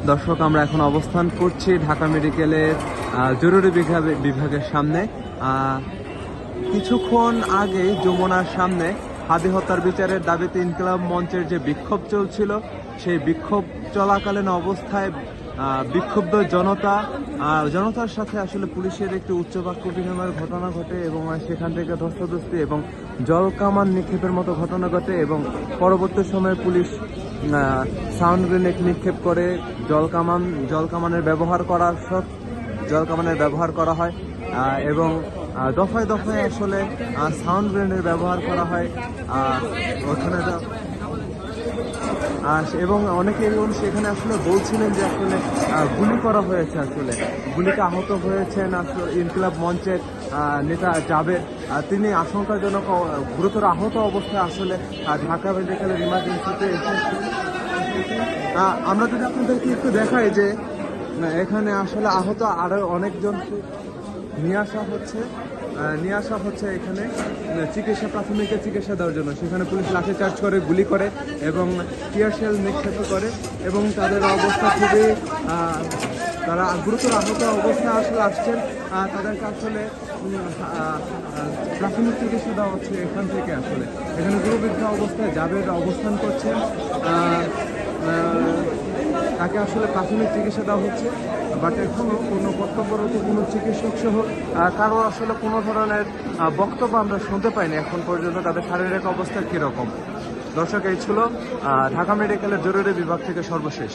দর্শক, আমরা এখন অবস্থান করছি ঢাকা মেডিকেলের জরুরি বিভাগের সামনে। কিছুক্ষণ আগে যমুনার সামনে হাদি হত্যার বিচারের দাবিতে ইনকিলাব মঞ্চের যে বিক্ষোভ চলছিল, সেই বিক্ষোভ চলাকালীন অবস্থায় বিক্ষুব্ধ জনতার সাথে আসলে পুলিশের একটি উচ্চবাক্য বিনিময়ের ঘটনা ঘটে এবং সেখান থেকে ধস্তাধস্তি এবং জলকামান নিক্ষেপের মতো ঘটনা ঘটে এবং পরবর্তী সময়ে পুলিশ সাউন্ড গ্রেনেড নিক্ষেপ করে জলকামানের ব্যবহার করা হয় এবং দফায় দফায় আসলে সাউন্ড গ্রেনেড ব্যবহার করা হয় ওখানে। এবং অনেকে সেখানে আসলে বলছিলেন যে আসলে গুলি করা হয়েছে, আসলে গুলিতে আহত হয়েছেন আসলে ইনকিলাব মঞ্চের নেতা জাবের। তিনি আশঙ্কাজনক গুরুতর আহত অবস্থায় আসলে ঢাকা মেডিকেলের ইমার্জেন্সিতে এসেছেন। আমরা যদি আপনাদেরকে একটু দেখাই যে এখানে আসলে আহত আরো অনেকজন নিয়ে আসা হচ্ছে এখানে প্রাথমিক চিকিৎসা দেওয়ার জন্য। সেখানে পুলিশ লাঠিচার্জ করে, গুলি করে এবং টিয়ার শেল নিক্ষেপ করে এবং তাদের অবস্থা খুবই তারা গুরুতর আহত অবস্থায় আসলে আসছেন। তাদেরকে আসলে প্রাথমিক চিকিৎসা দেওয়া হচ্ছে এখান থেকে। আসলে এখানে গুরুবিদ্ধ অবস্থায় জাবের অবস্থান করছেন, তাকে আসলে প্রাথমিক চিকিৎসা দেওয়া হচ্ছে। বাট এখনও কোনো কর্তব্যরত কোনো চিকিৎসক সহ কারো আসলে কোনো ধরনের বক্তব্য আমরা শুনতে পাইনি এখন পর্যন্ত তাদের শারীরিক অবস্থা কীরকম। দর্শক, এই ছিল ঢাকা মেডিকেলের জরুরি বিভাগ থেকে সর্বশেষ।